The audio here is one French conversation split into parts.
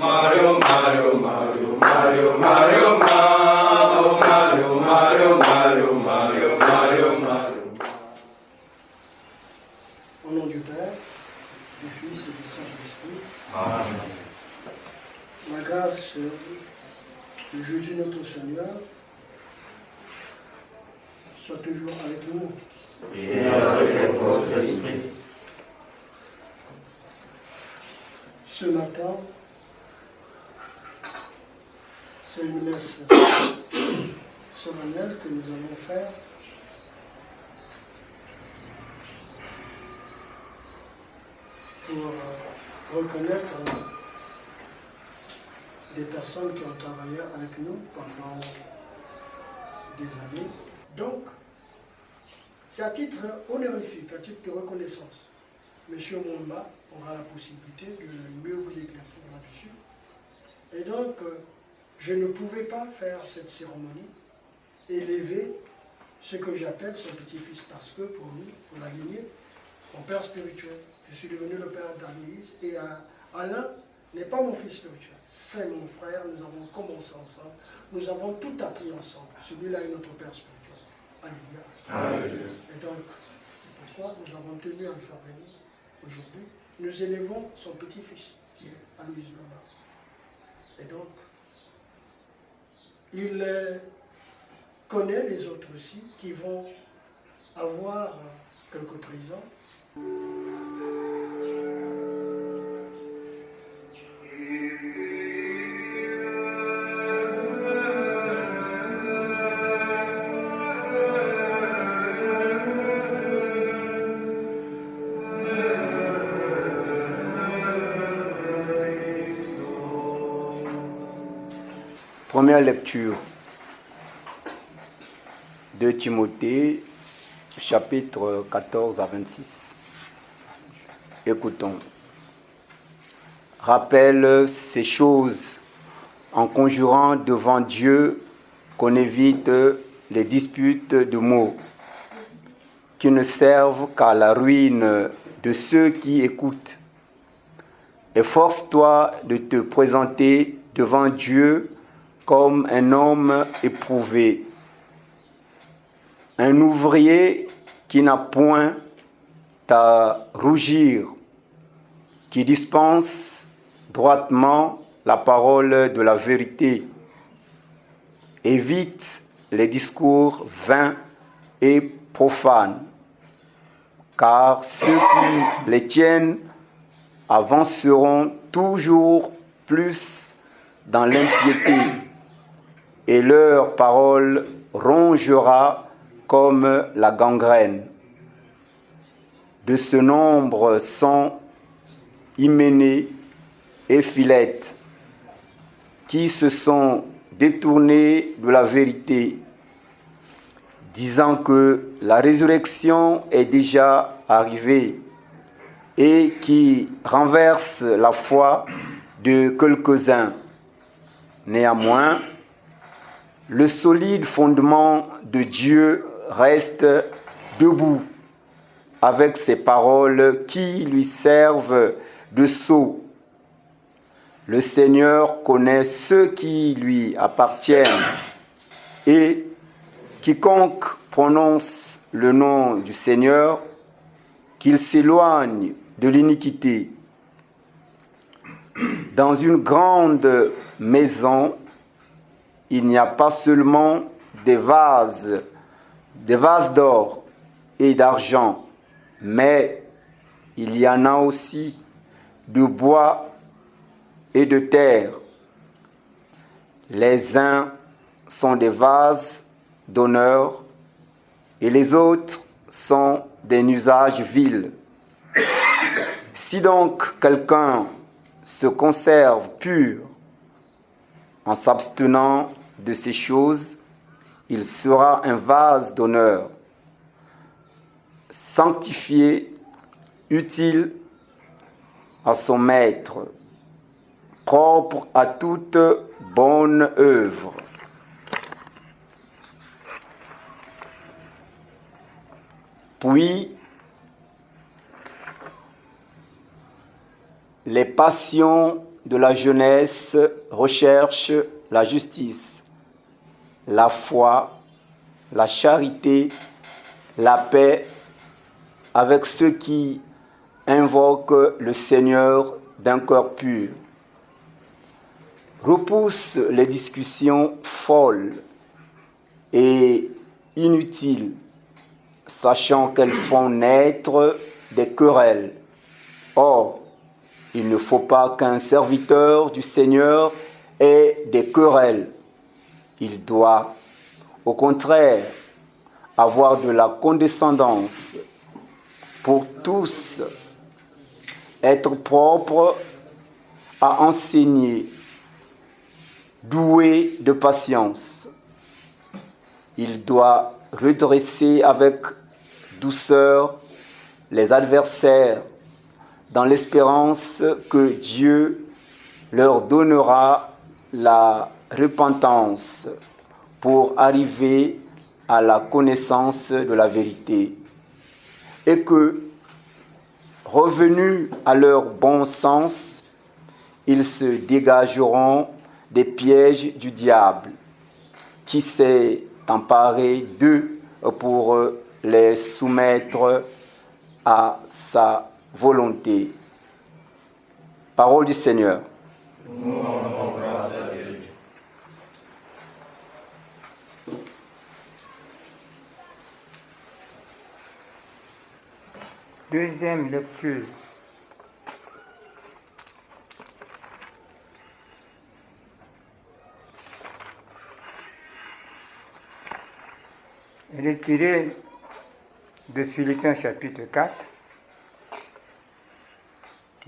Mario, Mario, Mario, Mario, Mario, Mario, Mario, Mario, Mario, Mario, Mario, Mario. Au nom du Père, du Fils et du Saint-Esprit. Amen. La grâce de Jésus notre Seigneur soit toujours avec nous. Et avec votre esprit. Ce matin, c'est une messe solennelle que nous allons faire pour reconnaître des personnes qui ont travaillé avec nous pendant des années. Donc, c'est à titre honorifique, à titre de reconnaissance. Monsieur Momba aura la possibilité de mieux vous éclaircir là-dessus. Et donc, je ne pouvais pas faire cette cérémonie, élever ce que j'appelle son petit-fils, parce que pour nous, pour la lignée, mon père spirituel, je suis devenu le père d'Annelise, et Alain n'est pas mon fils spirituel, c'est mon frère, nous avons commencé ensemble, nous avons tout appris ensemble. Celui-là est notre père spirituel. Alléluia. Alléluia. Et donc, c'est pourquoi nous avons tenu à le faire venir aujourd'hui. Nous élevons son petit-fils, qui est Aloïs Loma. Et donc, il connaît les autres aussi qui vont avoir quelques présents. Première lecture de Timothée, chapitre 14 à 26. Écoutons. Rappelle ces choses en conjurant devant Dieu qu'on évite les disputes de mots qui ne servent qu'à la ruine de ceux qui écoutent. Efforce-toi de te présenter devant Dieu comme un homme éprouvé, un ouvrier qui n'a point à rougir, qui dispense droitement la parole de la vérité. Évite les discours vains et profanes, car ceux qui les tiennent avanceront toujours plus dans l'impiété, et leur parole rongera comme la gangrène. De ce nombre sont Hyménée et Philette, qui se sont détournés de la vérité, disant que la résurrection est déjà arrivée, et qui renversent la foi de quelques-uns. Néanmoins, le solide fondement de Dieu reste debout, avec ses paroles qui lui servent de sceau. Le Seigneur connaît ceux qui lui appartiennent, et quiconque prononce le nom du Seigneur, qu'il s'éloigne de l'iniquité. Dans une grande maison, il n'y a pas seulement des vases d'or et d'argent, mais il y en a aussi de bois et de terre. Les uns sont des vases d'honneur et les autres sont d'un usage vil. Si donc quelqu'un se conserve pur en s'abstenant de ces choses, il sera un vase d'honneur, sanctifié, utile à son maître, propre à toute bonne œuvre. Puis, les passions de la jeunesse recherche la justice, la foi, la charité, la paix avec ceux qui invoquent le Seigneur d'un cœur pur. Repousse les discussions folles et inutiles, sachant qu'elles font naître des querelles. Or, il ne faut pas qu'un serviteur du Seigneur ait des querelles. Il doit, au contraire, avoir de la condescendance pour tous, être propre à enseigner, doué de patience. Il doit redresser avec douceur les adversaires dans l'espérance que Dieu leur donnera la repentance pour arriver à la connaissance de la vérité et que, revenus à leur bon sens, ils se dégageront des pièges du diable qui s'est emparé d'eux pour les soumettre à sa volonté. Parole du Seigneur. Nous rendons grâce à Dieu. Deuxième lecture. Elle est tirée de Philippiens chapitre 4,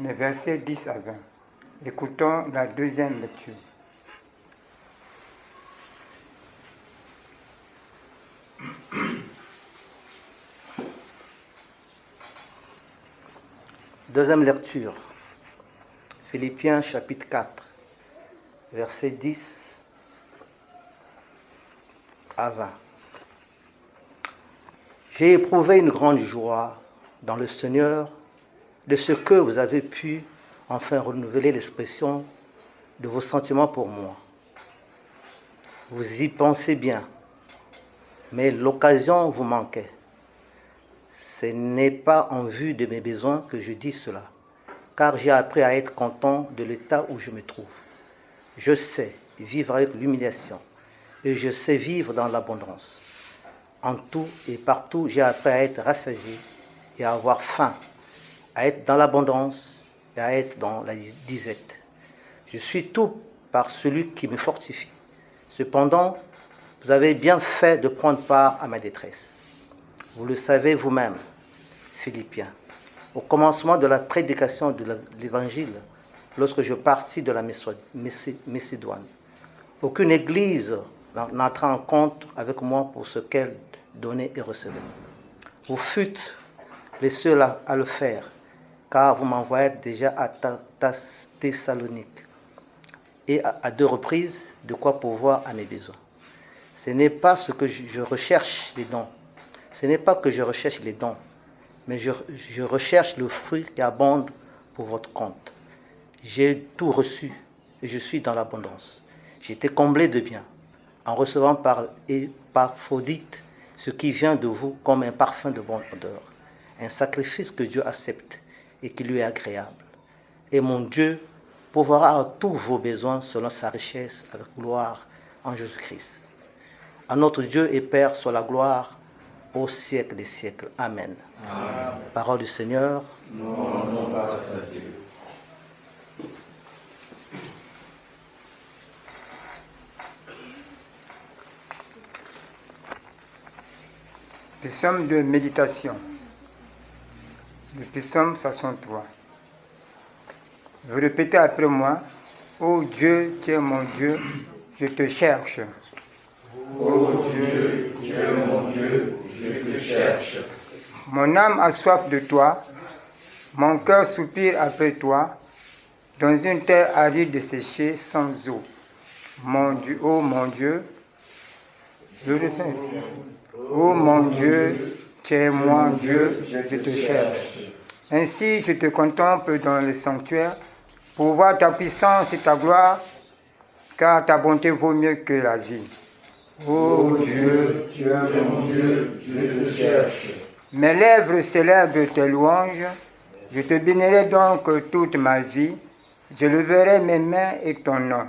les versets 10 à 20. Écoutons la deuxième lecture. Deuxième lecture. Philippiens chapitre 4, versets 10 à 20. J'ai éprouvé une grande joie dans le Seigneur de ce que vous avez pu enfin renouveler l'expression de vos sentiments pour moi. Vous y pensez bien, mais l'occasion vous manquait. Ce n'est pas en vue de mes besoins que je dis cela, car j'ai appris à être content de l'état où je me trouve. Je sais vivre avec l'humiliation et je sais vivre dans l'abondance. En tout et partout, j'ai appris à être rassasié et à avoir faim, à être dans l'abondance et à être dans la disette. Je suis tout par celui qui me fortifie. Cependant, vous avez bien fait de prendre part à ma détresse. Vous le savez vous-même, Philippiens. Au commencement de la prédication de l'Évangile, lorsque je partis de la Macédoine, aucune église n'entra en compte avec moi pour ce qu'elle donnait et recevait. Vous fûtes les seuls à le faire, car vous m'envoyez déjà à Thessalonique et à 2 reprises de quoi pourvoir à mes besoins. Ce n'est pas ce que je recherche les dons. Ce n'est pas que je recherche les dons, mais je recherche le fruit qui abonde pour votre compte. J'ai tout reçu et je suis dans l'abondance. J'ai été comblé de biens en recevant par Épaphrodite ce qui vient de vous comme un parfum de bonne odeur, un sacrifice que Dieu accepte et qui lui est agréable. Et mon Dieu pourvoira à tous vos besoins selon sa richesse avec gloire en Jésus-Christ. À notre Dieu et Père soit la gloire au siècle des siècles. Amen. Amen. Parole du Seigneur. Nous rendons grâce à Dieu. Le psaume de méditation. Le psaume 63. Vous répétez après moi. Ô Dieu, tu es mon Dieu, je te cherche. Ô Dieu, tu es mon Dieu, je te cherche. Mon âme a soif de toi, mon cœur soupire après toi, dans une terre aride et séchée sans eau. Mon Dieu, ô mon Dieu, ô mon Dieu, tu es mon Dieu, je te cherche. Ainsi je te contemple dans le sanctuaire, pour voir ta puissance et ta gloire, car ta bonté vaut mieux que la vie. Ô Dieu, tu es mon Dieu, je te cherche. mes lèvres célèbrent tes louanges, je te bénirai donc toute ma vie, je leverai mes mains et ton nom.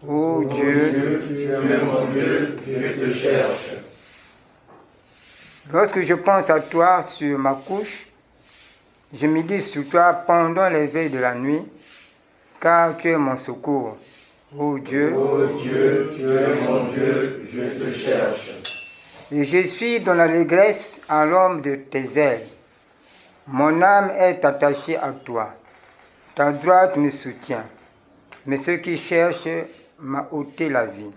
Ô Dieu, Tu es mon Dieu, je te cherche. lorsque je pense à toi sur ma couche, je médite sur toi pendant les veilles de la nuit, car tu es mon secours. Ô Dieu, Ô Dieu, tu es mon Dieu, je te cherche. et je suis dans l'allégresse à l'ombre de tes ailes. Mon âme est attachée à toi. Ta droite me soutient. Mais ceux qui cherchent m'a ôté la vie.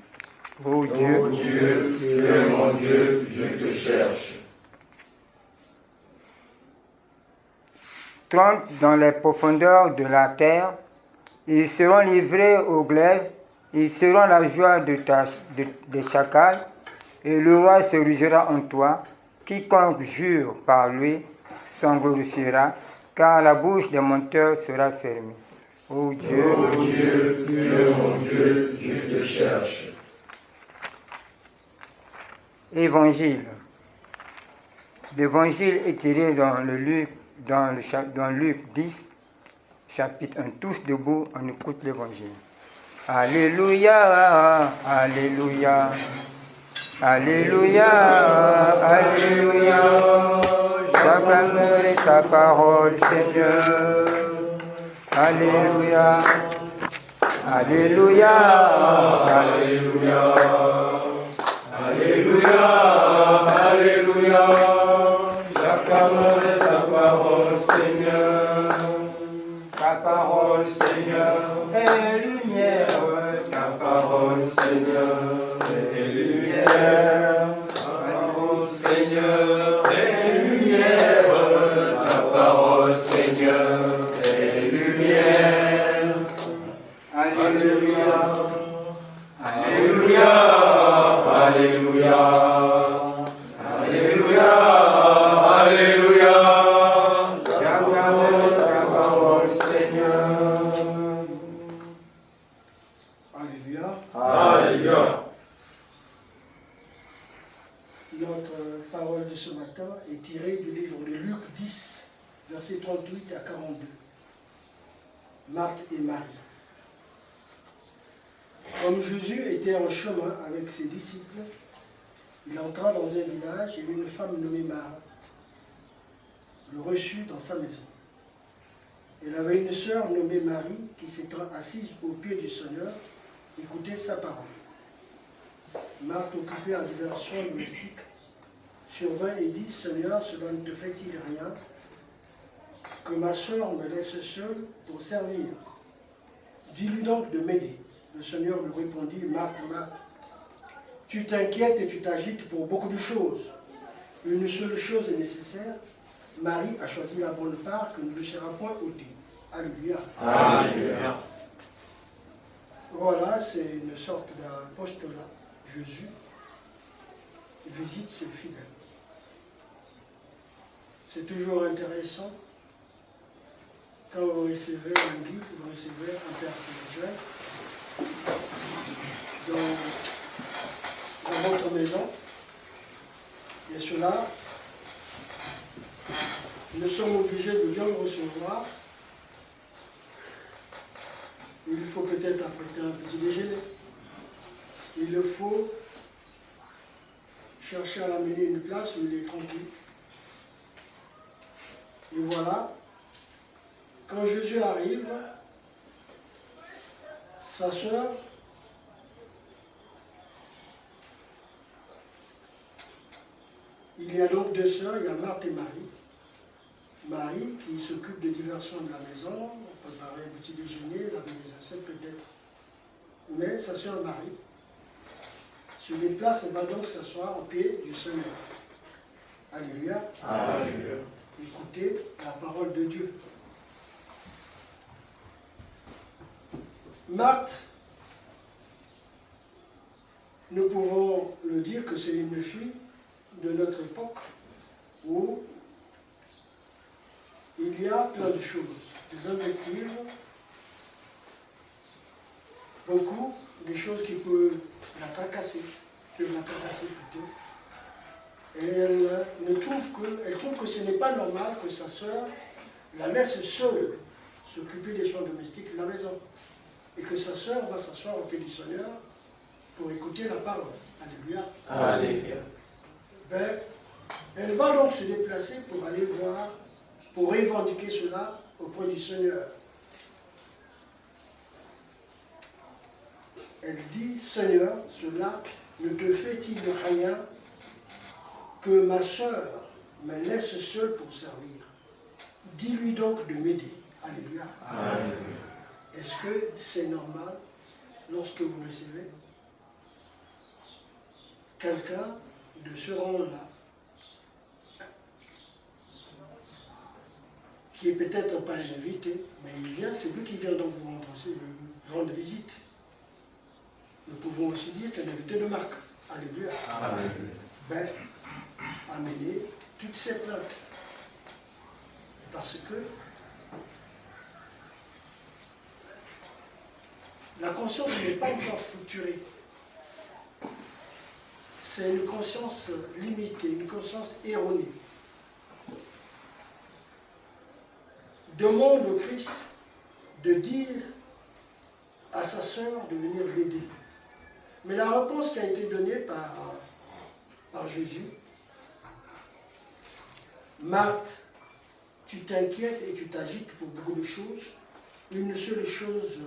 Ô Dieu, Ô Dieu, tu es mon Dieu, je te cherche. trempent dans les profondeurs de la terre. Ils seront livrés au glaive. Ils seront la joie des chacals. Et le roi se réjouira en toi. Quiconque jure par lui s'en glorifiera, car la bouche des menteurs sera fermée. Ô Dieu, Ô Dieu, tu es mon Dieu, je te cherche. Évangile. L'évangile est tiré dans Luc 10, chapitre 1. Tous debout, on écoute l'évangile. Alléluia, Alléluia, Alléluia, Alléluia. J'acclamerai ta parole, Seigneur. Alléluia, Alléluia, Alléluia. Alléluia, Alléluia. J'acclamerai ta parole, Seigneur. Ta parole, Seigneur, est lumière. Ta parole, Seigneur, est lumière. Ta parole, Seigneur, est lumière. Ta parole, Seigneur, est lumière. Alléluia. Alléluia. Alléluia. Alléluia. Alléluia. J'acclame ta parole, Seigneur. Alléluia. Alléluia. Notre parole de ce matin est tirée du livre de Luc 10, versets 38 à 42. Marthe et Marie. Comme Jésus était en chemin avec ses disciples, il entra dans un village et une femme nommée Marthe le reçut dans sa maison. Elle avait une sœur nommée Marie qui s'étant assise au pied du Seigneur, écoutait sa parole. Marthe, occupée à divers soins domestiques, survint et dit, Seigneur, cela ne te fait-il rien que ma sœur me laisse seule pour servir? Dis-lui donc de m'aider. Le Seigneur lui répondit, Marthe, Marthe, tu t'inquiètes et tu t'agites pour beaucoup de choses. Une seule chose est nécessaire. Marie a choisi la bonne part que ne lui sera point ôtée. Alléluia. Alléluia. Voilà, c'est une sorte d'apostolat. Jésus visite ses fidèles. C'est toujours intéressant quand vous recevez un guide, vous recevez un père spirituel dans votre maison. Et cela, nous sommes obligés de bien le recevoir. Il faut peut-être apprêter un petit déjeuner. Il faut chercher à l'amener une place où il est tranquille. Et voilà, quand Jésus arrive, sa sœur il y a donc deux sœurs, il y a Marthe et Marie. Marie qui s'occupe de divers soins de la maison, préparer un petit déjeuner, laver les assiettes peut-être. Mais sa sœur Marie se déplace et va donc s'asseoir au pied du Seigneur. Alléluia. Alléluia. Écoutez la parole de Dieu. Marthe, nous pouvons le dire que c'est une fille de notre époque où il y a plein de choses, des invectives, beaucoup des choses qui peuvent la tracasser, plutôt. Et elle trouve que ce n'est pas normal que sa sœur la laisse seule s'occuper des choses domestiques de la maison. Et que sa sœur va s'asseoir au pied du Seigneur pour écouter la parole. Alléluia. Alléluia. Ben, elle va donc se déplacer pour aller voir, pour revendiquer cela auprès du Seigneur. Elle dit, Seigneur, cela ne te fait-il rien que ma sœur me laisse seule pour servir? Dis-lui donc de m'aider. Alléluia. Alléluia. Est-ce que c'est normal, lorsque vous recevez quelqu'un de ce rang-là, qui est peut-être pas un invité, mais il vient, c'est lui qui vient donc vous rendre visite. Nous pouvons aussi dire qu'un invité de marque. Alléluia. Alléluia. Ben, amener toutes ces plaintes. Parce que la conscience n'est pas encore structurée. C'est une conscience limitée, une conscience erronée. Demande au Christ de dire à sa sœur de venir l'aider. Mais la réponse qui a été donnée par Jésus, Marthe, tu t'inquiètes et tu t'agites pour beaucoup de choses. Une seule chose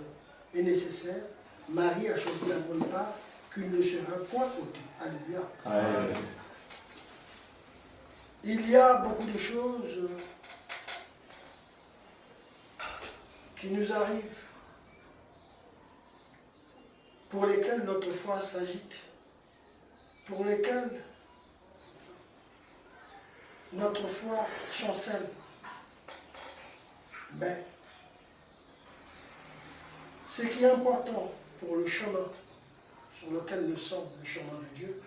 est nécessaire. Marie a choisi la bonne part qu'il ne sera point ôtée. Alléluia. Alléluia. Il y a beaucoup de choses qui nous arrivent, pour lesquelles notre foi s'agite, pour lesquelles notre foi chancelle. Mais ce qui est important pour le chemin sur lequel nous sommes, le chemin de Dieu,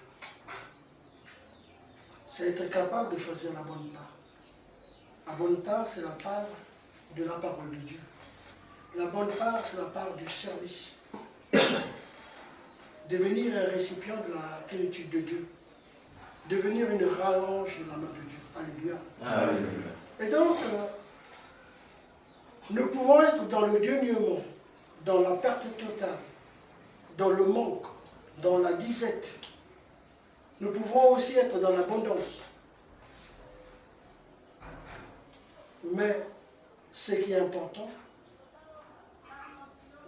c'est être capable de choisir la bonne part. La bonne part, c'est la part de la parole de Dieu. La bonne part, c'est la part du service. Devenir un récipient de la plénitude de Dieu. Devenir une rallonge de la main de Dieu. Alléluia. Alléluia. Et donc, nous pouvons être dans le dénuement, dans la perte totale, dans le manque, dans la disette. Nous pouvons aussi être dans l'abondance. Mais ce qui est important,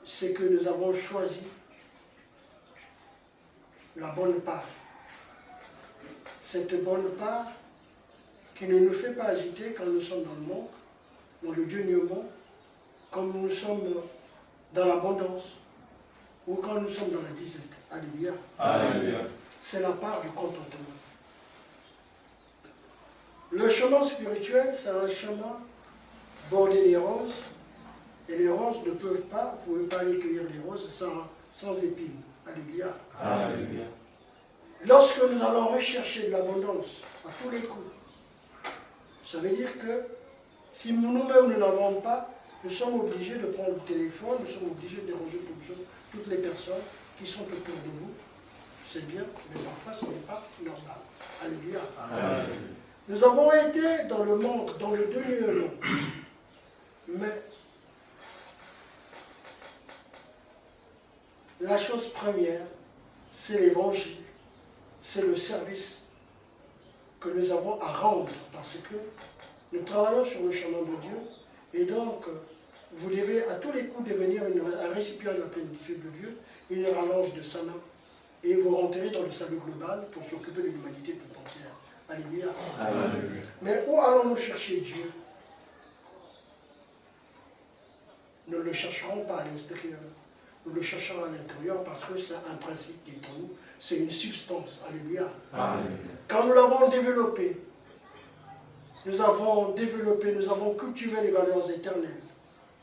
c'est que nous avons choisi la bonne part. Cette bonne part qui ne nous fait pas agiter quand nous sommes dans le manque, dans le dénuement, quand nous sommes dans l'abondance ou quand nous sommes dans la disette. Alléluia. Alléluia. C'est la part du contentement. Le chemin spirituel, c'est un chemin bordé des roses. Et les roses ne peuvent pas, vous ne pouvez pas aller cueillir les roses sans épines. Alléluia. Alléluia. Lorsque nous allons rechercher de l'abondance à tous les coups, ça veut dire que si nous-mêmes nous n'avons pas, nous sommes obligés de prendre le téléphone, nous sommes obligés de déranger toutes les personnes qui sont autour de vous. C'est bien, mais parfois ce n'est pas normal. Alléluia. Alléluia. Nous avons été dans le manque, dans le dénuement. Mais la chose première, c'est l'évangile, c'est le service que nous avons à rendre, parce que nous travaillons sur le chemin de Dieu, et donc vous devez à tous les coups devenir un récipient de la plénitude de Dieu, une rallonge de sa main, et vous rentrez dans le salut global pour s'occuper de l'humanité tout entière. Alléluia. Alléluia. Mais où allons-nous chercher Dieu? Nous ne le chercherons pas à l'extérieur. Nous le chercherons à l'intérieur parce que c'est un principe qui est en nous. C'est une substance. Alléluia. Alléluia. Quand nous l'avons développé, nous avons cultivé les valeurs éternelles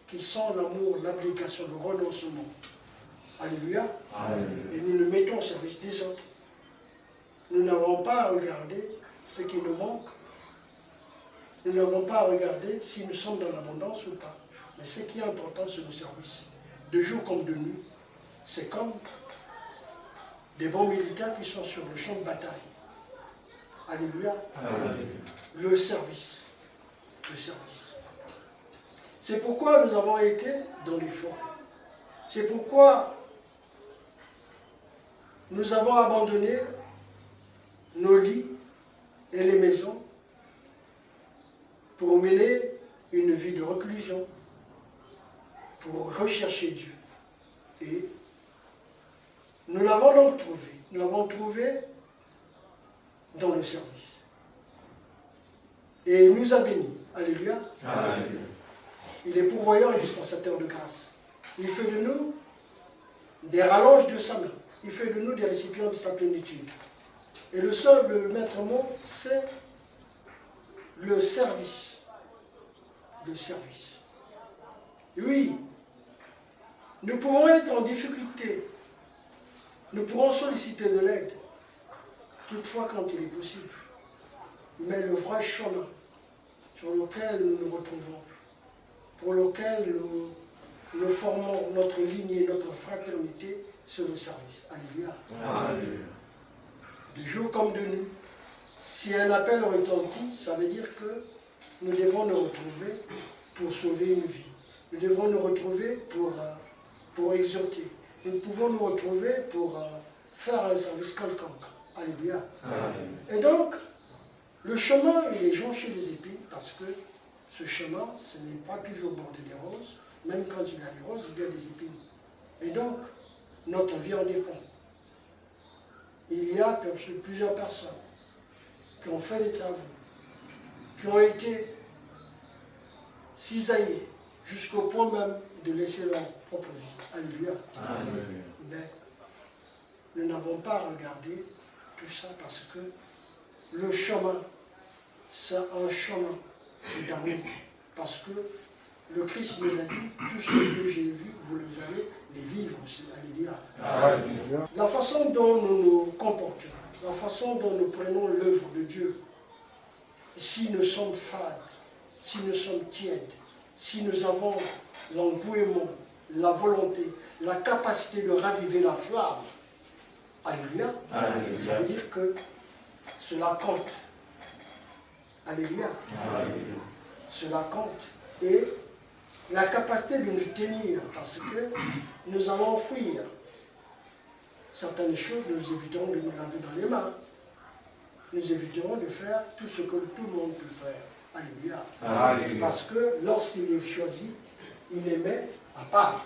qui sont l'amour, l'application, le renoncement. Alléluia. Alléluia. Et nous le mettons au service des autres. Nous n'avons pas à regarder ce qui nous manque. Nous n'avons pas à regarder si nous sommes dans l'abondance ou pas. Mais ce qui est important, c'est le service. De jour comme de nuit, C'est comme des bons militaires qui sont sur le champ de bataille. Alléluia. Le service. Le service. C'est pourquoi nous avons été dans les forêts. C'est pourquoi nous avons abandonné nos lits et les maisons pour mener une vie de reclusion, pour rechercher Dieu. Et nous l'avons donc trouvé. Nous l'avons trouvé dans le service. Et il nous a bénis. Alléluia. Alléluia. Il est pourvoyeur et dispensateur de grâce. Il fait de nous des rallonges de sa main. Il fait de nous des récipients de sa plénitude. Et le seul, le maître mot, c'est le service. Le service. Oui, nous pouvons être en difficulté. Nous pourrons solliciter de l'aide, toutefois quand il est possible. Mais le vrai chemin sur lequel nous nous retrouvons, pour lequel nous formons notre lignée, notre fraternité, c'est le service. Alléluia. Alléluia. De jour comme de nuit, si un appel retentit, ça veut dire que nous devons nous retrouver pour sauver une vie. Nous devons nous retrouver pour exhorter. Nous pouvons nous retrouver pour faire un service quelconque. Alléluia. Et donc, le chemin, il est jonché des épines parce que ce chemin, ce n'est pas toujours bordé des roses. Même quand il y a des roses, il y a des épines. Et donc, notre vie en dépend. Il y a plusieurs personnes qui ont fait des travaux, qui ont été cisaillées jusqu'au point même de laisser leur propre vie. Alléluia. Alléluia. Mais nous n'avons pas regardé tout ça parce que le chemin, c'est un chemin d'amour. Parce que le Christ nous a dit, tout ce que j'ai vu, vous allez les vivre aussi. Alléluia. Alléluia. La façon dont nous nous comportons, la façon dont nous prenons l'œuvre de Dieu, si nous sommes fades, si nous sommes tièdes, si nous avons l'engouement, la volonté, la capacité de raviver la flamme, alléluia, Alléluia. ça veut dire que cela compte. Alléluia. Alléluia. Cela compte. Et la capacité de nous tenir, parce que nous allons fuir certaines choses, nous éviterons de nous laver dans les mains. Nous éviterons de faire tout ce que tout le monde peut faire. Alléluia. Alléluia. Parce que lorsqu'il est choisi, il les met à part.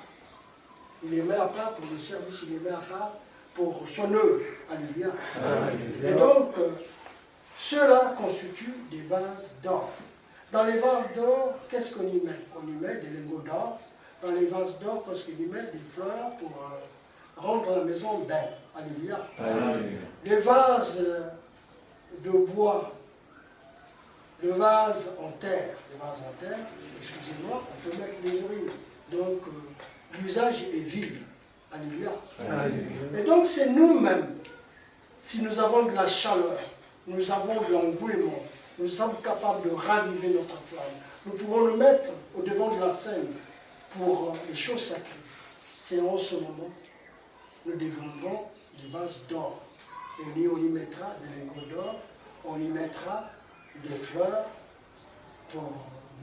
Il les met à part pour le service, il les met à part pour son œuvre. Alléluia. Et donc, cela constitue des vases d'or. Dans les vases d'or, qu'est-ce qu'on y met? On y met des lingots d'or. Dans les vases d'or, qu'est-ce qu'on y met? Des fleurs pour rendre la maison belle. Alléluia. Alléluia. Les vases de bois, le vase en terre, excusez-moi, on peut mettre les urines. Donc, l'usage est vide. Alléluia. Alléluia. Et donc, c'est nous-mêmes, si nous avons de la chaleur, nous avons de l'engouement, nous sommes capables de raviver notre flamme. Nous pouvons nous mettre au devant de la scène pour les choses sacrées. C'est en ce moment nous développons des vases d'or. Et on y mettra des lingots d'or, on y mettra des fleurs pour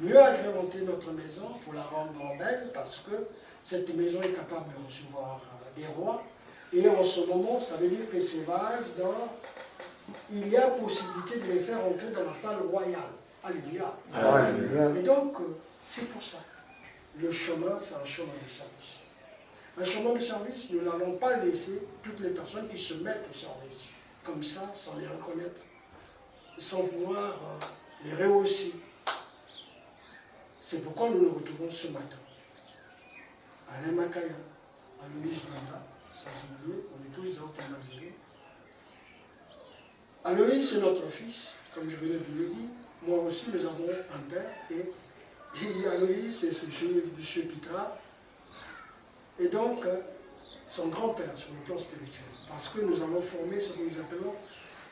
mieux agrémenter notre maison, pour la rendre belle, parce que cette maison est capable de recevoir des rois. Et en ce moment, ça veut dire que ces vases d'or, il y a possibilité de les faire entrer dans la salle royale. Alléluia. Alléluia. Et donc, c'est pour ça. Le chemin, c'est un chemin de service. Un chemin de service, nous n'allons pas laisser toutes les personnes qui se mettent au service, comme ça, sans les reconnaître, sans vouloir les rehausser. C'est pourquoi nous nous retrouvons ce matin. Alain Makaya, Aloïs Blanda, sans oublier, on est tous automatisés. Aloïs, c'est notre fils, comme je venais de le dire. Moi aussi, nous avons un père, et Aloïs, c'est ce monsieur Pitra. Et donc, son grand-père sur le plan spirituel. Parce que nous allons former ce que nous appelons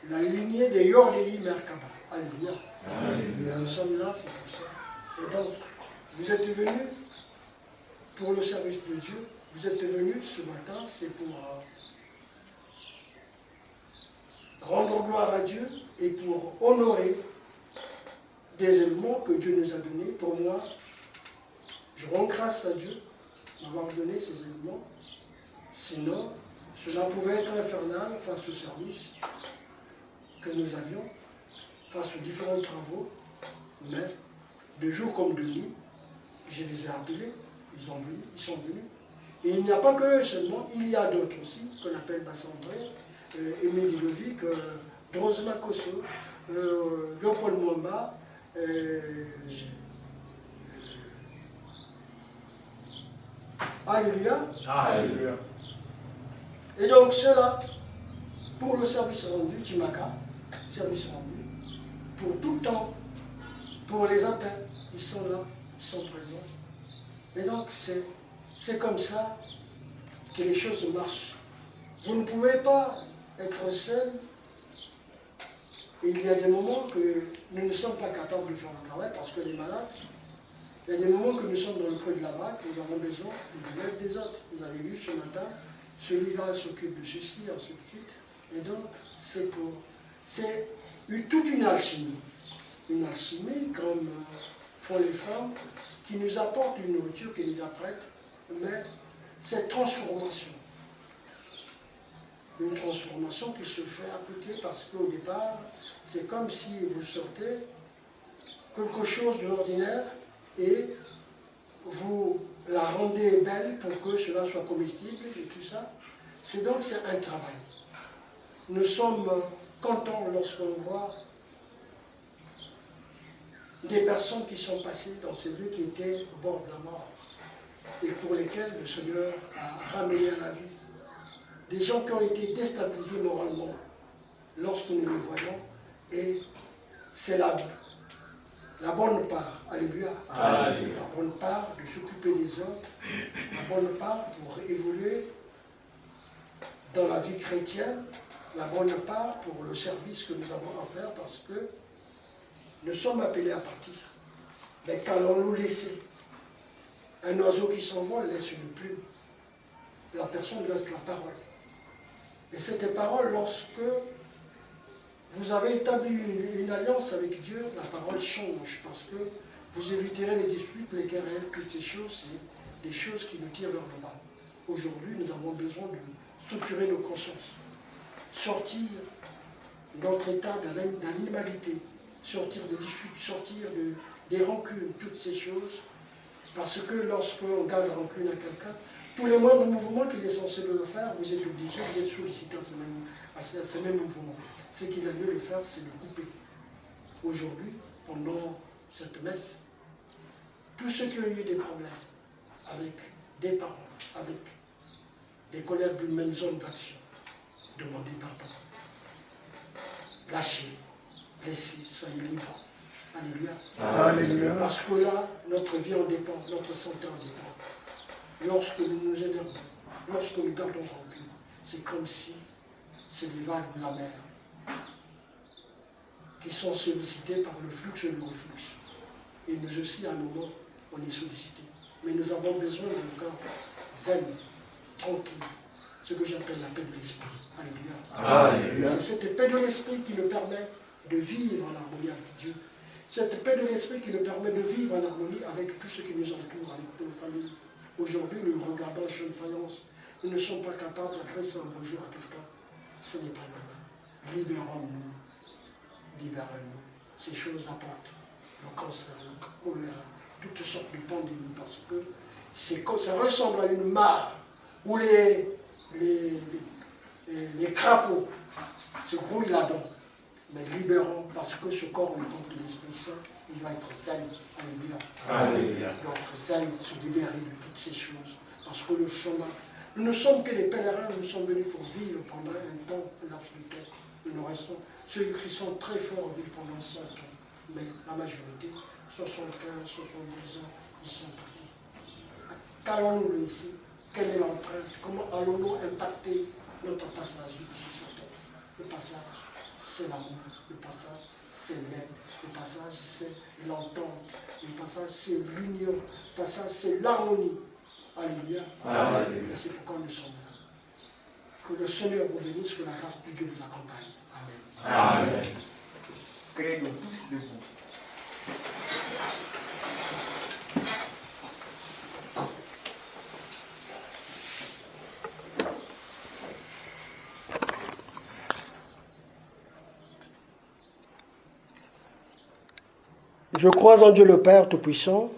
la lignée des Yordei Merkaba. Alléluia. Nous sommes là, c'est pour ça. Et donc, vous êtes venus pour le service de Dieu, vous êtes venus ce matin, c'est pour rendre gloire à Dieu et pour honorer des éléments que Dieu nous a donnés. Pour moi, je rends grâce à Dieu d'avoir donné ces éléments. Sinon, cela pouvait être infernal face au service que nous avions, face aux différents travaux. Mais de jour comme de nuit, je les ai appelés, ils sont venus. Et il n'y a pas que eux seulement, il y a d'autres aussi, qu'on appelle Bassandré, Émile Ludovic, Drosma Kosso, Léopold Mwamba, Alléluia. Alléluia. Et donc cela, pour le service rendu, Timaka, service rendu, pour tout le temps, pour les appels, ils sont là, ils sont présents. Et donc c'est comme ça que les choses marchent. Vous ne pouvez pas être seul. Et il y a des moments que nous ne sommes pas capables de faire un travail parce que les malades, il y a des moments que nous sommes dans le creux de la vague, nous avons besoin de l'aide des autres. Vous avez vu ce matin, celui-là s'occupe de ceci, ainsi de suite. Et donc, c'est toute une alchimie. Une alchimie comme font les femmes qui nous apportent une nourriture, qui nous apprêtent, mais cette transformation. Une transformation qui se fait à côté parce qu'au départ, c'est comme si vous sortez quelque chose de l'ordinaire et vous la rendez belle pour que cela soit comestible et tout ça. C'est un travail. Nous sommes contents lorsqu'on voit des personnes qui sont passées dans ces lieux qui étaient au bord de la mort et pour lesquels le Seigneur a ramené à la vie. Des gens qui ont été déstabilisés moralement lorsque nous les voyons, et c'est la bonne part, alléluia, Alléluia. la bonne part de s'occuper des autres, la bonne part pour évoluer dans la vie chrétienne, la bonne part pour le service que nous avons à faire, parce que nous sommes appelés à partir. Mais qu'allons-nous laisser? Un oiseau qui s'envole laisse une plume. La personne laisse la parole. Et cette parole, lorsque vous avez établi une alliance avec Dieu, la parole change, parce que vous éviterez les disputes, les querelles, toutes ces choses, c'est des choses qui nous tirent vers le bas. Aujourd'hui, nous avons besoin de structurer nos consciences, sortir de notre état d'animalité, sortir des disputes, sortir des rancunes, toutes ces choses, parce que lorsqu'on garde rancune à quelqu'un, tous les moindres mouvements qu'il est censé le faire, vous êtes obligé, vous êtes sollicité à ces mêmes mouvements. Ce qu'il a mieux de faire, c'est de couper. Aujourd'hui, pendant cette messe, tous ceux qui ont eu des problèmes avec des parents, avec des collègues d'une même zone d'action, demandez pardon. Lâchez, laissez, soyez libres. Alléluia. Alléluia. Parce que là, notre vie en dépend, notre santé en dépend. Lorsque nous nous énervons, lorsque nous gardons rancune, c'est comme si c'est des vagues de la mer qui sont sollicitées par le flux et le reflux. Et nous aussi, à un moment, on est sollicités. Mais nous avons besoin d'un corps zen, tranquille, ce que j'appelle la paix de l'esprit. Alléluia. Alléluia. C'est cette paix de l'esprit qui nous permet de vivre en harmonie avec Dieu. Cette paix de l'esprit qui nous permet de vivre en harmonie avec tout ce qui nous entoure, avec nos familles. Aujourd'hui, nous regardons chez une faïence. Nous ne sommes pas capables d'adresser un bonjour à quelqu'un. Ce n'est pas normal. Libérons-nous. Libérons-nous. Ces choses apportent le cancer, le choléra, toutes sortes de pandémies, parce que ça ressemble à une mare où les crapauds se grouillent là-dedans. Mais libérons, parce que ce corps, le corps de l'Esprit Saint, il va être zen. Alléluia. Alléluia. Il va être zen, se libérer de toutes ces choses. Parce que le chemin, nous ne sommes que des pèlerins, nous sommes venus pour vivre pendant un temps, un laps de temps. Nous restons. Ceux qui sont très forts vivent pendant 100 ans. Mais la majorité, 75, 70 ans, ils sont partis. Qu'allons-nous laisser? Quelle est l'empreinte? Comment allons-nous impacter notre passage ici sur terre? Le passage, c'est l'amour. Le passage, c'est l'aide. Le passage, c'est l'entente. Le passage, c'est l'union. Le passage, c'est l'harmonie. Alléluia. Alléluia. C'est pourquoi nous sommes là. Que le Seigneur vous bénisse, que la grâce de Dieu vous accompagne. Amen. Amen. Créez-nous tous debout. Je crois en Dieu le Père Tout-Puissant,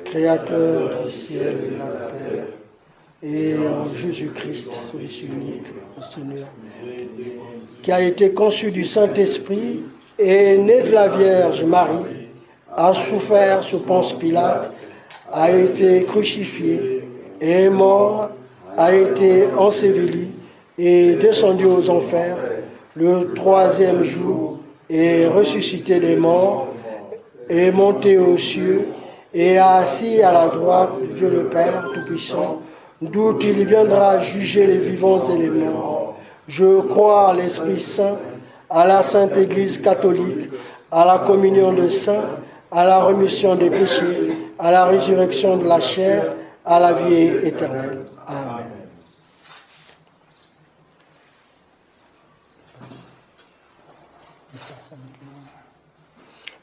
Créateur du ciel et de la terre, et en Jésus-Christ, son Fils unique, le Seigneur, qui a été conçu du Saint-Esprit et né de la Vierge Marie, a souffert sous Ponce Pilate, a été crucifié, est mort, a été enseveli et descendu aux enfers le troisième jour, est ressuscité des morts, est monté aux cieux et assis à la droite de Dieu le Père Tout-Puissant, d'où il viendra juger les vivants et les morts. Je crois à l'Esprit Saint, à la Sainte Église catholique, à la communion des saints, à la rémission des péchés, à la résurrection de la chair, à la vie éternelle. Amen.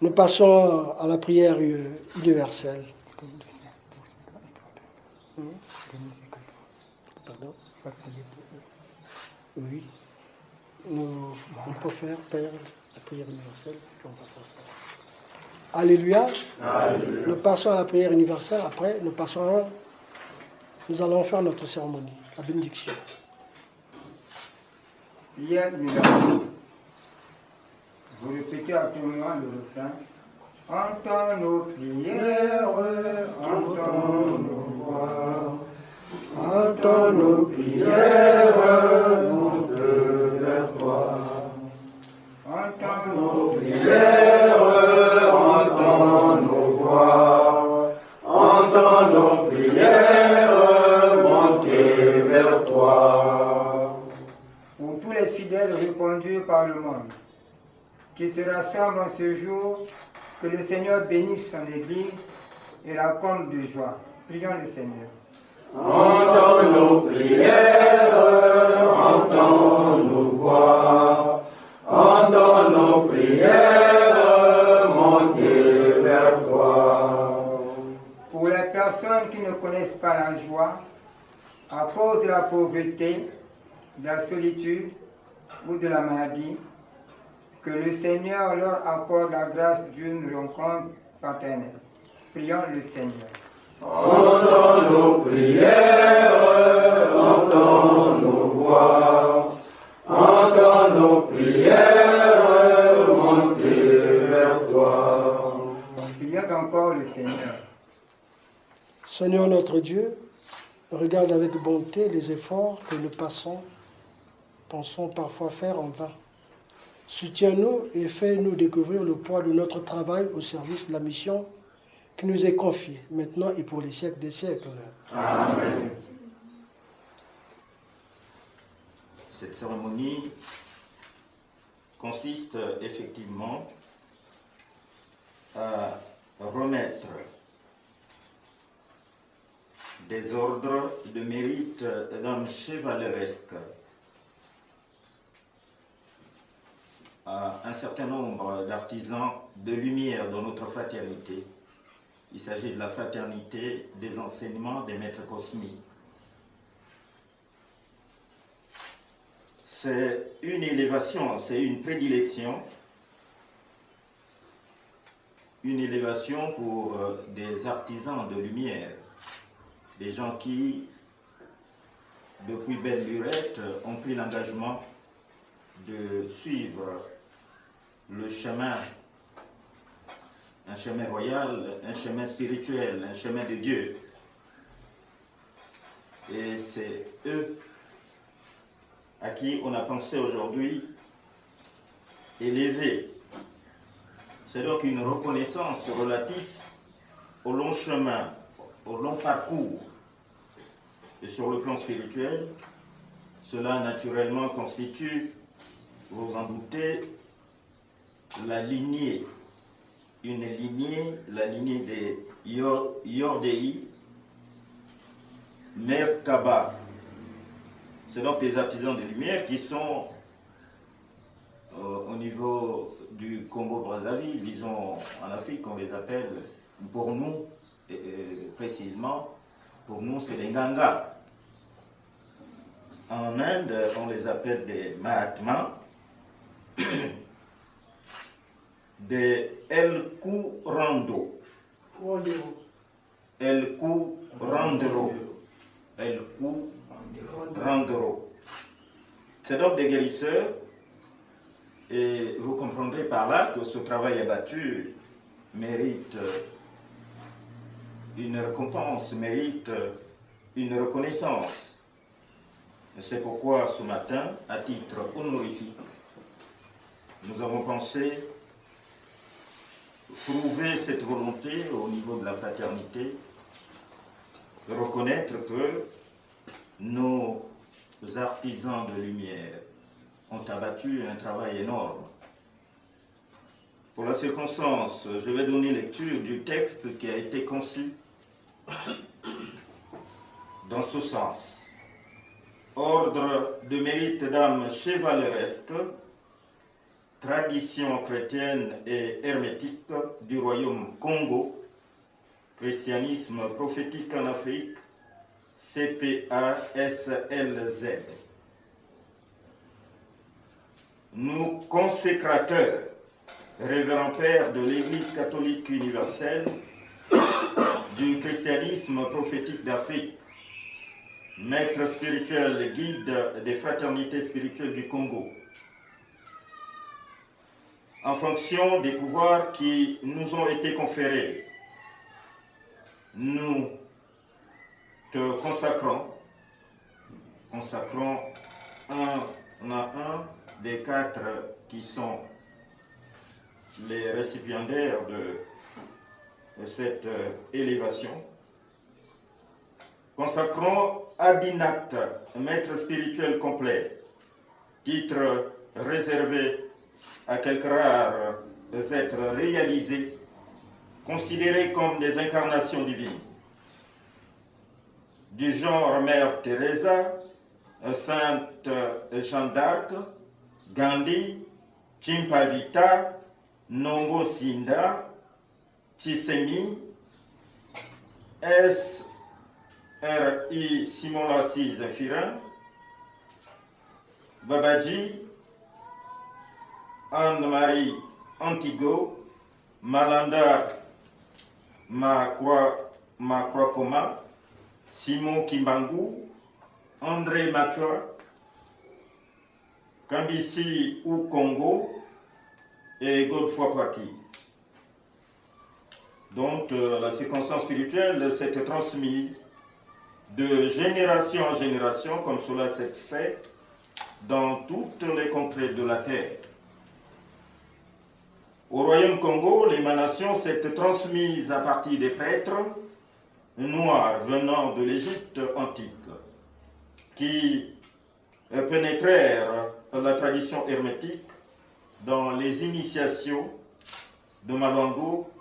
Nous passons à la prière universelle. Pardon? Oui. On peut faire, Père, la prière universelle, puis on va faire ça. Alléluia. Alléluia. Nous passons à la prière universelle. Après, nous allons faire notre cérémonie, la bénédiction. Prière universelle. Vous répétez après moi le refrain. Entends nos prières, entends nos voix. Entends nos prières, monte vers toi. Entends nos Prière, entends nos voix, entends nos prières, montez vers toi. Pour tous les fidèles répandus par le monde, qui se rassemblent en ce jour, que le Seigneur bénisse son Église et la comble de joie. Prions le Seigneur. Entends nos prières, entends nos voix, entends nos prières, montez vers toi. Pour les personnes qui ne connaissent pas la joie, à cause de la pauvreté, de la solitude ou de la maladie, que le Seigneur leur accorde la grâce d'une rencontre fraternelle. Prions le Seigneur. Entends nos prières, entends nos voix, entends nos prières, montez vers toi. Prions encore le Seigneur. Seigneur notre Dieu, regarde avec bonté les efforts que nous pensons parfois faire en vain. Soutiens-nous et fais-nous découvrir le poids de notre travail au service de la mission qui nous est confiée, maintenant et pour les siècles des siècles. Amen. Cette cérémonie consiste effectivement à remettre des ordres de mérite d'hommes chevaleresques à un certain nombre d'artisans de lumière dans notre fraternité. Il s'agit de la fraternité des enseignements des maîtres cosmiques. C'est une élévation, c'est une prédilection, une élévation pour des artisans de lumière, des gens qui, depuis belle lurette, ont pris l'engagement de suivre le chemin, un chemin royal, un chemin spirituel, un chemin de Dieu. Et c'est eux à qui on a pensé aujourd'hui élever. C'est donc une reconnaissance relative au long chemin, au long parcours. Et sur le plan spirituel, cela naturellement constitue, vous vous en doutez, la lignée, la lignée des Iordei, Merkaba. C'est donc des artisans de lumière qui sont au niveau du Congo-Brazzaville, disons en Afrique, on les appelle, pour nous, précisément, pour nous c'est les Nganga. En Inde, on les appelle des Mahatmas, des El Kurando. El Kurandero. El Kurandero. C'est donc des guérisseurs, et vous comprendrez par là que ce travail abattu mérite une récompense, mérite une reconnaissance. C'est pourquoi ce matin, à titre honorifique, nous avons pensé prouver cette volonté au niveau de la fraternité, de reconnaître que nos artisans de lumière ont abattu un travail énorme. Pour la circonstance, je vais donner lecture du texte qui a été conçu dans ce sens. Ordre de mérite d'âme chevaleresque, tradition chrétienne et hermétique du royaume Congo, christianisme prophétique en Afrique, CPASLZ. Nous, consécrateurs, révérend Père de l'Église catholique universelle, du christianisme prophétique d'Afrique, maître spirituel, guide des fraternités spirituelles du Congo, en fonction des pouvoirs qui nous ont été conférés, nous te consacrons un à un des 4 qui sont les récipiendaires de cette élévation. Consacrons Adinat, maître spirituel complet, titre réservé à quelques rares êtres réalisés, considérés comme des incarnations divines. Du genre Mère Teresa, Sainte Jeanne d'Arc, Gandhi, Chimpavita, Nongo Sinda, Tshisemi, S.R.I. Simon Lassie Zéphirin, Babaji, Anne-Marie Antigo, Malanda Makwakoma, Simon Kimbangu, André Machua, Kambisi ou Congo et Godefroy Poiti. Donc la circonstance spirituelle s'est transmise de génération en génération, comme cela s'est fait dans toutes les contrées de la terre. Au royaume Congo, l'émanation s'est transmise à partir des prêtres noirs venant de l'Égypte antique, qui pénétrèrent la tradition hermétique dans les initiations de Malwango,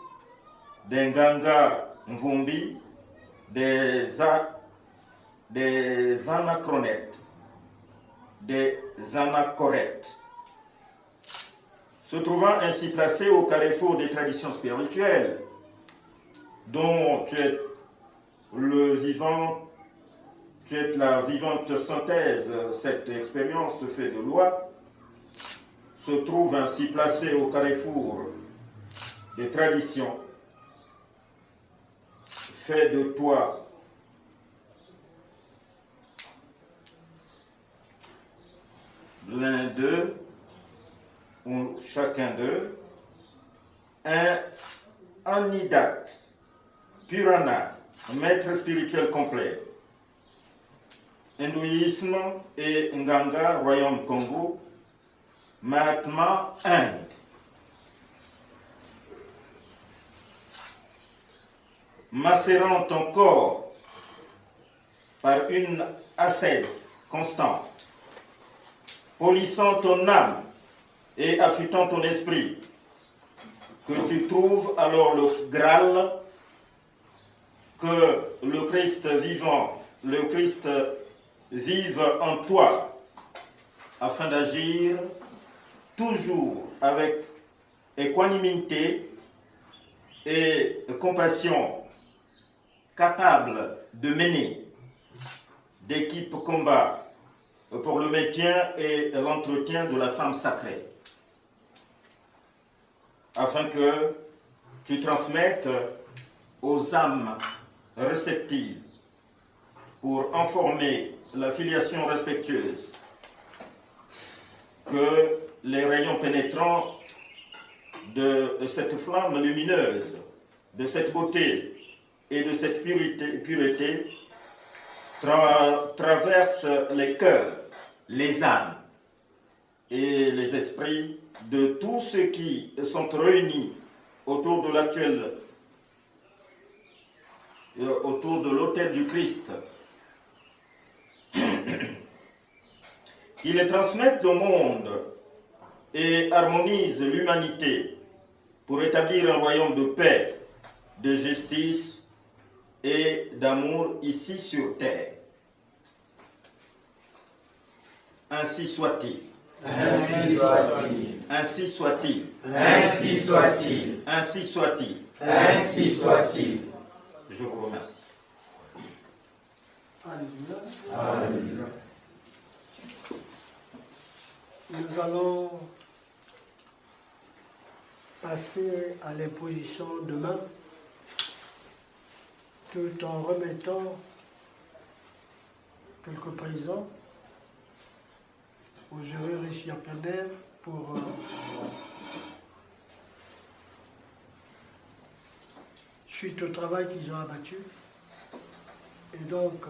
des Nganga Mvumbi, des anachronètes, des anachorètes. Se trouvant ainsi placé au carrefour des traditions spirituelles, dont tu es la vivante synthèse, cette expérience fait de loi, se trouve ainsi placé au carrefour des traditions, fait de toi l'un d'eux, ou chacun d'eux, un Anidat, Purana, maître spirituel complet, hindouisme et Nganga, royaume Congo, Mahatma, Inde. Macérant ton corps par une ascèse constante, polissant ton âme et affûtant ton esprit, que tu trouves alors le Graal que le Christ vivant le Christ vive en toi, afin d'agir toujours avec équanimité et compassion, capable de mener d'équipe combat pour le maintien et l'entretien de la femme sacrée, afin que tu transmettes aux âmes réceptives pour informer la filiation respectueuse, que les rayons pénétrants de cette flamme lumineuse, de cette beauté et de cette pureté traversent les cœurs, les âmes et les esprits de tous ceux qui sont réunis autour de l'autel du Christ. Qu'ils les transmettent au monde et harmonisent l'humanité pour établir un royaume de paix, de justice et d'amour ici sur terre. Ainsi soit-il. Ainsi soit-il. Ainsi soit-il. Ainsi soit-il. Ainsi soit-il. Ainsi soit-il. Je vous remercie. Alléluia. Alléluia. Nous allons passer à l'imposition de main tout en remettant quelques présents aux heureux récipiendaires pour suite au travail qu'ils ont abattu. Et donc,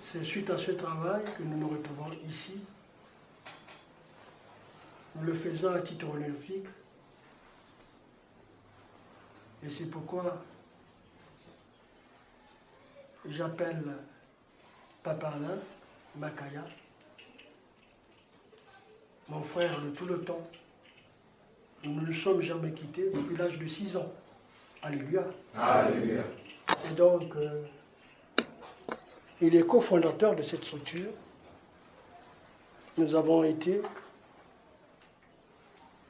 c'est suite à ce travail que nous nous retrouvons ici. Nous le faisons à titre honorifique. Et c'est pourquoi j'appelle Papa Alain Makaya, mon frère de tout le temps. Nous ne nous sommes jamais quittés depuis l'âge de 6 ans. Alléluia. Alléluia. Et donc, il est cofondateur de cette structure. Nous avons été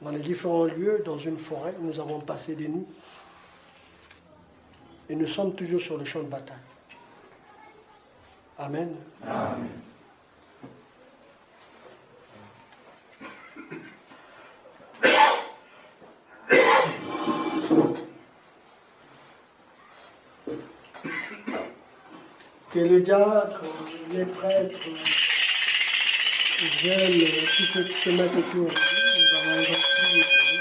dans les différents lieux, dans une forêt, nous avons passé des nuits. Et nous sommes toujours sur le champ de bataille. Amen. Amen. Que les diacres, les prêtres viennent se mettre autour. Nous avons prié pour eux.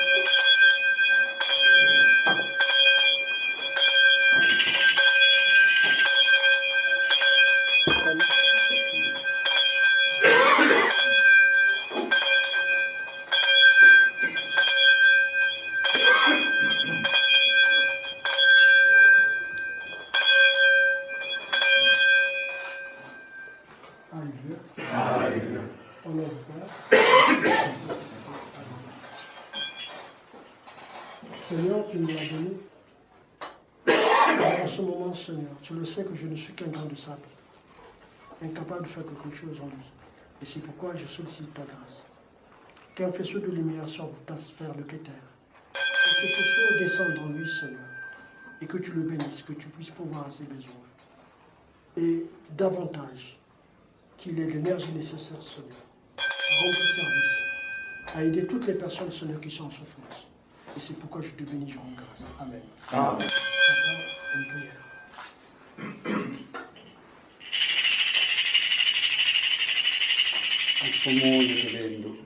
Alléluia. Au nom du Père. Seigneur, tu nous l'as donné. En ce moment, Seigneur, tu le sais que je ne suis qu'un grain de sable, incapable de faire quelque chose en lui. Et c'est pourquoi je sollicite ta grâce. Qu'un faisceau de lumière sorte de ta sphère de Kéter. Que ce faisceau descende en lui, Seigneur, et que tu le bénisses, que tu puisses pouvoir à ses besoins. Et davantage, qu'il ait l'énergie nécessaire, Seigneur, à rendre service, à aider toutes les personnes, Seigneur, qui sont en souffrance. Et c'est pourquoi je te bénis, je rends grâce. Amen. Amen. Papa, une prière. Mfumo yekelendo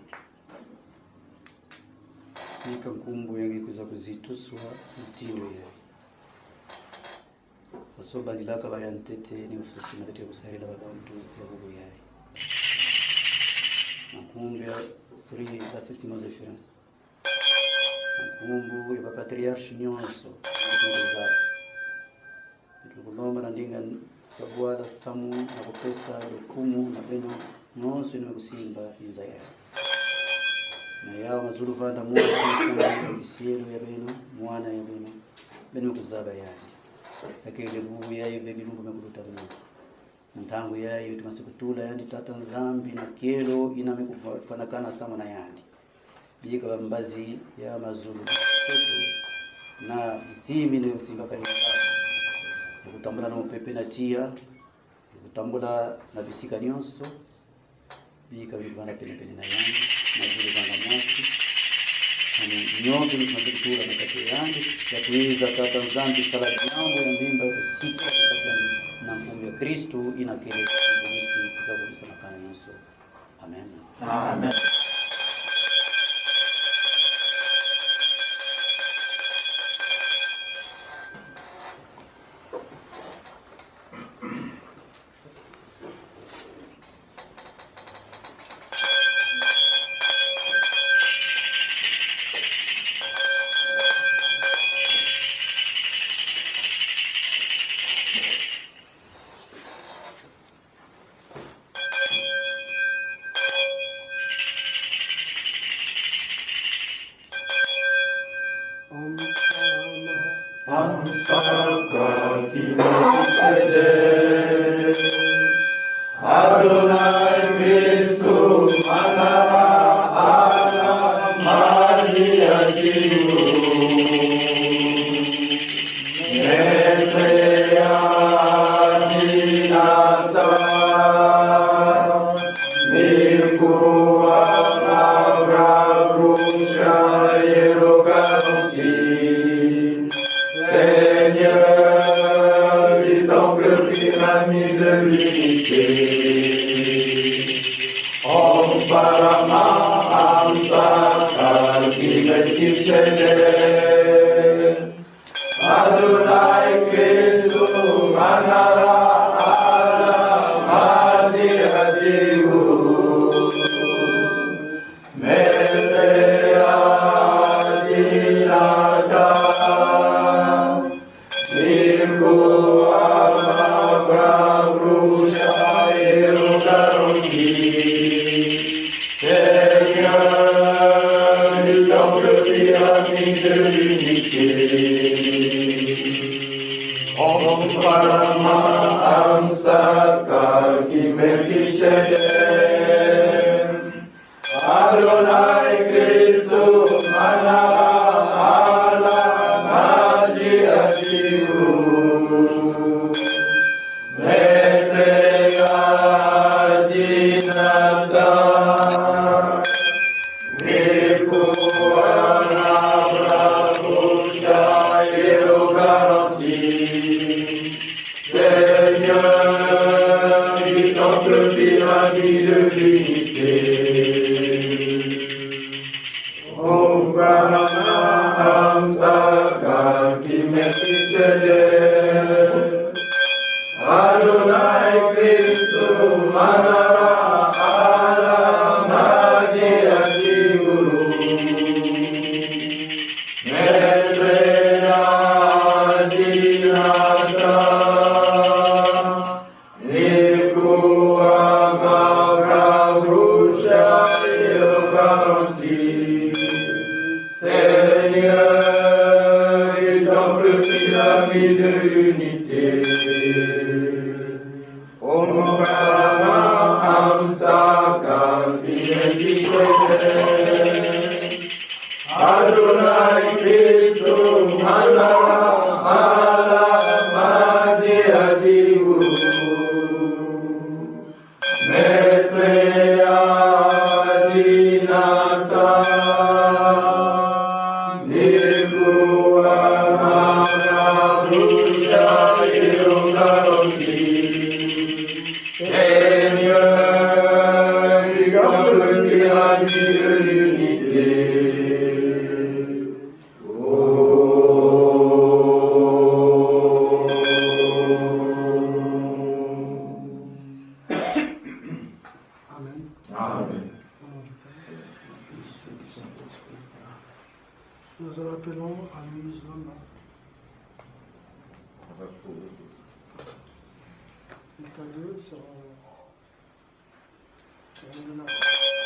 nikankumbu yangikuza kuzituswa mtiwe wasobalilaka bayantete ni ususina katika kusahila babantu yabugu yayi makumbya siri basisima zefira makumbu ya patriarche nyonso kuza tukulomba na ndinga kabwala samu na kupesa hukumu na beno nyonso ni kusimba iza yayi na yao mazuru vanda mwana isiero ya beno mwana ya beno kuzaba yayi lakini bubu yayo bebilungu mekututamna ntangu yayo tumasikutula yandi tata nzambi na kero inamekufanakana sama na yandi bika bambazi ya mazulu na isimi ne usimba kanisa kutambula na upepe na tia kutambula na bisika nyonso bika bibana pene na yandi na zile bana mwasi nyonso ni tumasikutula na kati yandi ya kuiza tata nzambi sala jambo ya mbimba usiku na nguvu ya Kristo inakile sisi za kulisa makana Yesu. Amen. Amen. Adonai Cristo, Manara, Ala, Maria, Diu, Metrea, Dinasta, Mirkua, Mavra, Brusha, Eroganti, Seigneur, du temple pyramide de l'unité, Om Parama Amsakar Kimetikshede, Adonai Kristu Manara Ala Madia Diu, Metrea Dinata, Mirkua Mavra Brusha Eroganti, Seigneur du temple pyramide de l'unité, Om Parama Amsakar Kimetikshede, Adonai Kristu Manara Ala Madia Diu, Metrea Dinata, Mirkua Mavra Brusha Eroganti, Seigneur du temple pyramide de l'unité, Om Brahma Amsakar Kimetikshede, Adonai Kristu Manara Ala Madia Diu, Metrea Dinata, Mirkua Mavra Brusha Eroganti, Seigneur du temple pyramide de l'unité, Om Brahma Amsakar Kimetikshede, Adonai Kristu Manara Ala Madia Diu, Metrea Dinata, Mirkua Mavra Brusha Eroganti, Seigneur du temple pyramide de l'unité, Amen. Amen. Au nom du Père, du Fils et du Saint-Esprit. Nous en appelons à Louise Lama. Les cadeaux seront donnés.